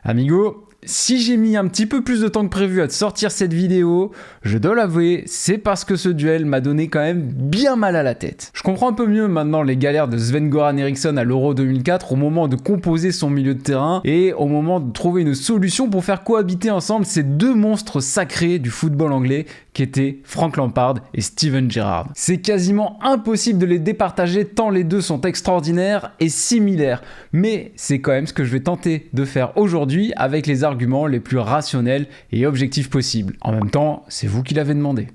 Amigo, si j'ai mis un petit peu plus de temps que prévu à te sortir cette vidéo, je dois l'avouer, c'est parce que ce duel m'a donné quand même bien mal à la tête. Je comprends un peu mieux maintenant les galères de Sven-Göran Eriksson à l'Euro 2004 au moment de composer son milieu de terrain et au moment de trouver une solution pour faire cohabiter ensemble ces deux monstres sacrés du football anglais qui étaient Frank Lampard et Steven Gerrard. C'est quasiment impossible de les départager tant les deux sont extraordinaires et similaires, mais c'est quand même ce que je vais tenter de faire aujourd'hui avec les arguments les plus rationnels et objectifs possibles. En même temps, c'est vous qui l'avez demandé.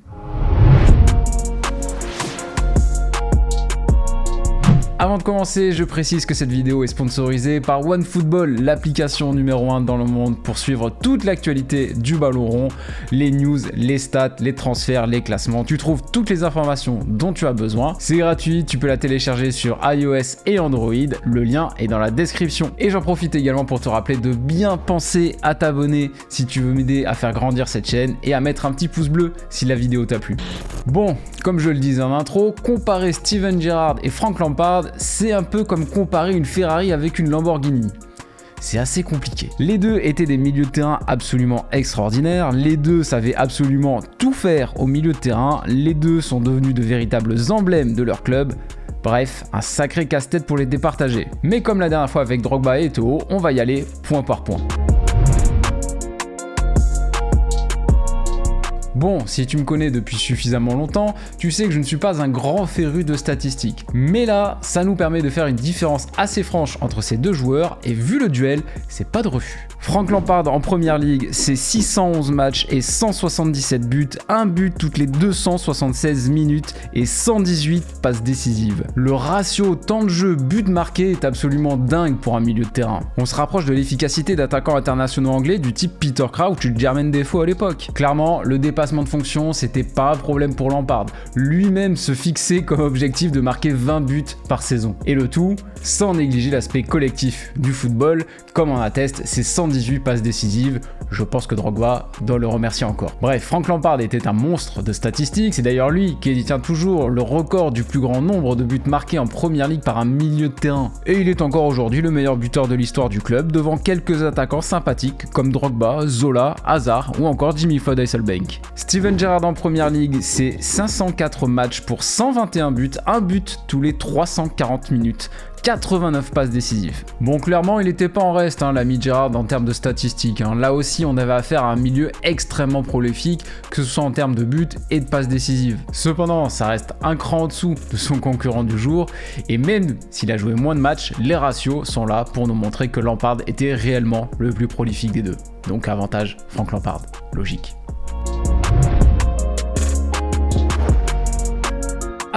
Avant de commencer, je précise que cette vidéo est sponsorisée par OneFootball, l'application numéro 1 dans le monde pour suivre toute l'actualité du ballon rond, les news, les stats, les transferts, les classements. Tu trouves toutes les informations dont tu as besoin. C'est gratuit, tu peux la télécharger sur iOS et Android. Le lien est dans la description. Et j'en profite également pour te rappeler de bien penser à t'abonner si tu veux m'aider à faire grandir cette chaîne et à mettre un petit pouce bleu si la vidéo t'a plu. Bon, comme je le disais en intro, comparer Steven Gerrard et Frank Lampard, c'est un peu comme comparer une Ferrari avec une Lamborghini. C'est assez compliqué. Les deux étaient des milieux de terrain absolument extraordinaires, les deux savaient absolument tout faire au milieu de terrain, les deux sont devenus de véritables emblèmes de leur club. Bref, un sacré casse-tête pour les départager. Mais comme la dernière fois avec Drogba et Eto'o, on va y aller point par point. Bon, si tu me connais depuis suffisamment longtemps, tu sais que je ne suis pas un grand féru de statistiques. Mais là, ça nous permet de faire une différence assez franche entre ces deux joueurs et vu le duel, c'est pas de refus. Frank Lampard en première ligue, c'est 611 matchs et 177 buts, un but toutes les 276 minutes et 118 passes décisives. Le ratio temps de jeu but marqué est absolument dingue pour un milieu de terrain. On se rapproche de l'efficacité d'attaquants internationaux anglais du type Peter Crouch ou Jermaine Defoe à l'époque. Clairement, le dépassement de fonction, c'était pas un problème pour Lampard. Lui-même se fixait comme objectif de marquer 20 buts par saison. Et le tout, sans négliger l'aspect collectif du football, comme en atteste ses 118 passes décisives. Je pense que Drogba doit le remercier encore. Bref, Frank Lampard était un monstre de statistiques, c'est d'ailleurs lui qui détient toujours le record du plus grand nombre de buts marqués en première ligue par un milieu de terrain. Et il est encore aujourd'hui le meilleur buteur de l'histoire du club, devant quelques attaquants sympathiques comme Drogba, Zola, Hazard ou encore Jimmy Floyd Hasselbank. Steven Gerrard en première ligue, c'est 504 matchs pour 121 buts, un but tous les 340 minutes. 89 passes décisives. Bon, clairement, il n'était pas en reste, l'ami Gerrard, en termes de statistiques. Là aussi, on avait affaire à un milieu extrêmement prolifique, que ce soit en termes de buts et de passes décisives. Cependant, ça reste un cran en dessous de son concurrent du jour, et même s'il a joué moins de matchs, les ratios sont là pour nous montrer que Lampard était réellement le plus prolifique des deux. Donc avantage Frank Lampard. Logique.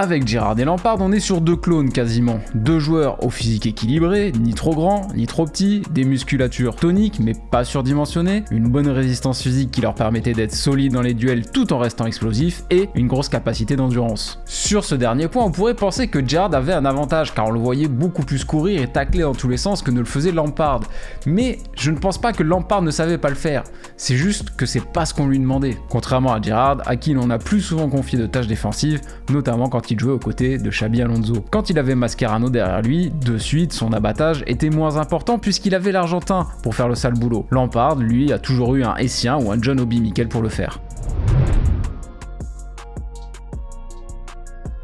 Avec Gerrard et Lampard, on est sur deux clones quasiment. Deux joueurs au physique équilibré, ni trop grands, ni trop petits, des musculatures toniques mais pas surdimensionnées, une bonne résistance physique qui leur permettait d'être solides dans les duels tout en restant explosifs et une grosse capacité d'endurance. Sur ce dernier point, on pourrait penser que Gerrard avait un avantage car on le voyait beaucoup plus courir et tacler dans tous les sens que ne le faisait Lampard. Mais je ne pense pas que Lampard ne savait pas le faire, c'est juste que c'est pas ce qu'on lui demandait. Contrairement à Gerrard, à qui l'on a plus souvent confié de tâches défensives, notamment quand il jouait aux côtés de Xabi Alonso. Quand il avait Mascherano derrière lui, de suite, son abattage était moins important puisqu'il avait l'Argentin pour faire le sale boulot. Lampard, lui, a toujours eu un Essien ou un John Obi Mikel pour le faire.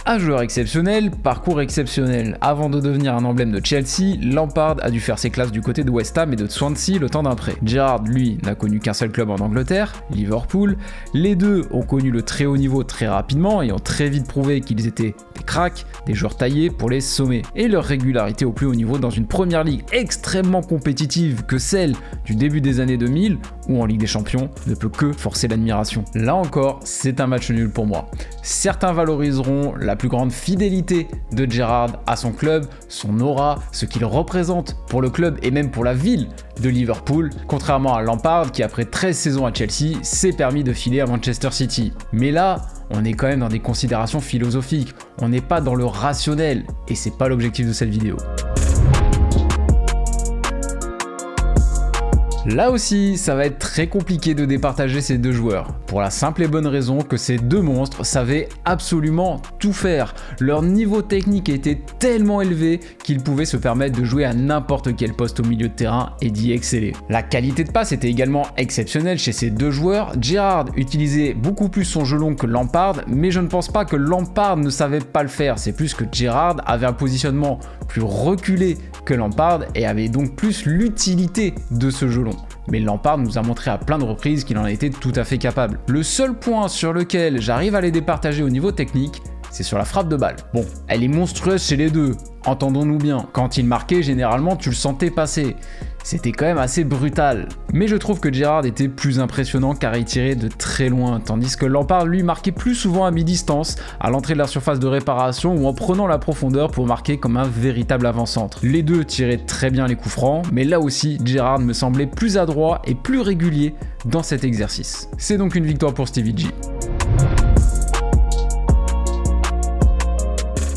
Un joueur exceptionnel, parcours exceptionnel. Avant de devenir un emblème de Chelsea, Lampard a dû faire ses classes du côté de West Ham et de Swansea le temps d'un prêt. Gerrard, lui, n'a connu qu'un seul club en Angleterre, Liverpool. Les deux ont connu le très haut niveau très rapidement et ont très vite prouvé qu'ils étaient des cracks, des joueurs taillés pour les sommets. Et leur régularité au plus haut niveau dans une première ligue extrêmement compétitive que celle du début des années 2000 ou en Ligue des Champions ne peut que forcer l'admiration. Là encore, c'est un match nul pour moi. Certains valoriseront la plus grande fidélité de Gerrard à son club, son aura, ce qu'il représente pour le club et même pour la ville de Liverpool, contrairement à Lampard qui après 13 saisons à Chelsea s'est permis de filer à Manchester City. Mais là, on est quand même dans des considérations philosophiques, on n'est pas dans le rationnel et c'est pas l'objectif de cette vidéo. Là aussi, ça va être très compliqué de départager ces deux joueurs, pour la simple et bonne raison que ces deux monstres savaient absolument tout faire. Leur niveau technique était tellement élevé qu'ils pouvaient se permettre de jouer à n'importe quel poste au milieu de terrain et d'y exceller. La qualité de passe était également exceptionnelle chez ces deux joueurs. Gerrard utilisait beaucoup plus son jeu long que Lampard, mais je ne pense pas que Lampard ne savait pas le faire, c'est plus que Gerrard avait un positionnement plus reculé que Lampard et avait donc plus l'utilité de ce jeu long. Mais Lampard nous a montré à plein de reprises qu'il en était tout à fait capable. Le seul point sur lequel j'arrive à les départager au niveau technique, c'est sur la frappe de balle. Bon, elle est monstrueuse chez les deux, entendons-nous bien. Quand il marquait, généralement, tu le sentais passer. C'était quand même assez brutal. Mais je trouve que Gerrard était plus impressionnant car il tirait de très loin, tandis que Lampard, lui, marquait plus souvent à mi-distance, à l'entrée de la surface de réparation ou en prenant la profondeur pour marquer comme un véritable avant-centre. Les deux tiraient très bien les coups francs, mais là aussi, Gerrard me semblait plus adroit et plus régulier dans cet exercice. C'est donc une victoire pour Stevie G.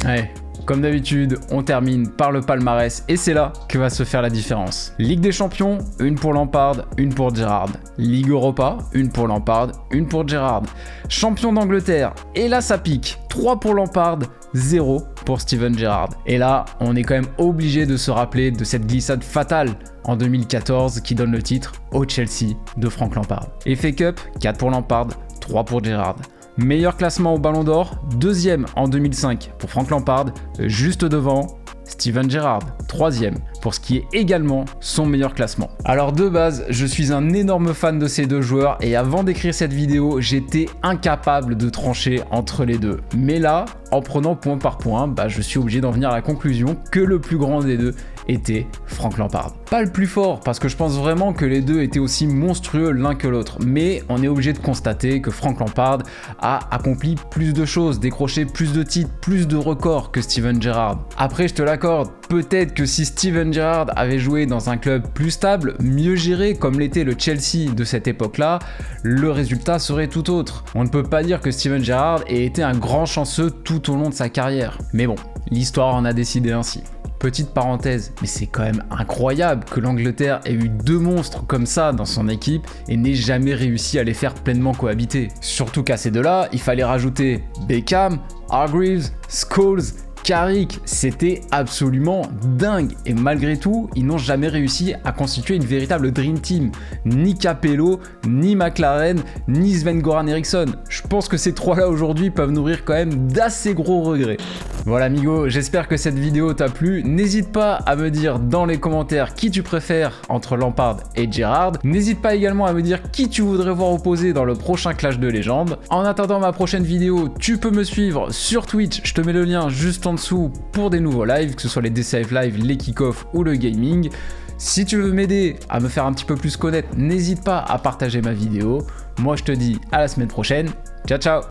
Ouais. Comme d'habitude, on termine par le palmarès et c'est là que va se faire la différence. Ligue des Champions, une pour Lampard, une pour Gerrard. Ligue Europa, une pour Lampard, une pour Gerrard. Champion d'Angleterre, et là ça pique. 3 pour Lampard, 0 pour Steven Gerrard. Et là, on est quand même obligé de se rappeler de cette glissade fatale en 2014 qui donne le titre au Chelsea de Frank Lampard. FA Cup, 4 pour Lampard, 3 pour Gerrard. Meilleur classement au Ballon d'Or, deuxième en 2005 pour Frank Lampard, juste devant Steven Gerrard, troisième, pour ce qui est également son meilleur classement. Alors de base, je suis un énorme fan de ces deux joueurs et avant d'écrire cette vidéo, j'étais incapable de trancher entre les deux. Mais là, en prenant point par point, je suis obligé d'en venir à la conclusion que le plus grand des deux était Frank Lampard. Pas le plus fort, parce que je pense vraiment que les deux étaient aussi monstrueux l'un que l'autre, mais on est obligé de constater que Frank Lampard a accompli plus de choses, décroché plus de titres, plus de records que Steven Gerrard. Après, je te l'accorde, peut-être que si Steven Gerrard avait joué dans un club plus stable, mieux géré, comme l'était le Chelsea de cette époque-là, le résultat serait tout autre. On ne peut pas dire que Steven Gerrard ait été un grand chanceux tout au long de sa carrière. Mais bon, l'histoire en a décidé ainsi. Petite parenthèse, mais c'est quand même incroyable que l'Angleterre ait eu deux monstres comme ça dans son équipe et n'ait jamais réussi à les faire pleinement cohabiter. Surtout qu'à ces deux-là, il fallait rajouter Beckham, Hargreaves, Scholes, Carrick, c'était absolument dingue et malgré tout, ils n'ont jamais réussi à constituer une véritable Dream Team. Ni Capello, ni McLaren, ni Sven-Goran Eriksson. Je pense que ces trois-là aujourd'hui peuvent nourrir quand même d'assez gros regrets. Voilà amigo, j'espère que cette vidéo t'a plu. N'hésite pas à me dire dans les commentaires qui tu préfères entre Lampard et Gerrard. N'hésite pas également à me dire qui tu voudrais voir opposé dans le prochain clash de légendes. En attendant ma prochaine vidéo, tu peux me suivre sur Twitch, je te mets le lien juste en dessous pour des nouveaux lives, que ce soit les DCF Live, les kick-off ou le gaming. Si tu veux m'aider à me faire un petit peu plus connaître, n'hésite pas à partager ma vidéo. Moi je te dis à la semaine prochaine, ciao ciao.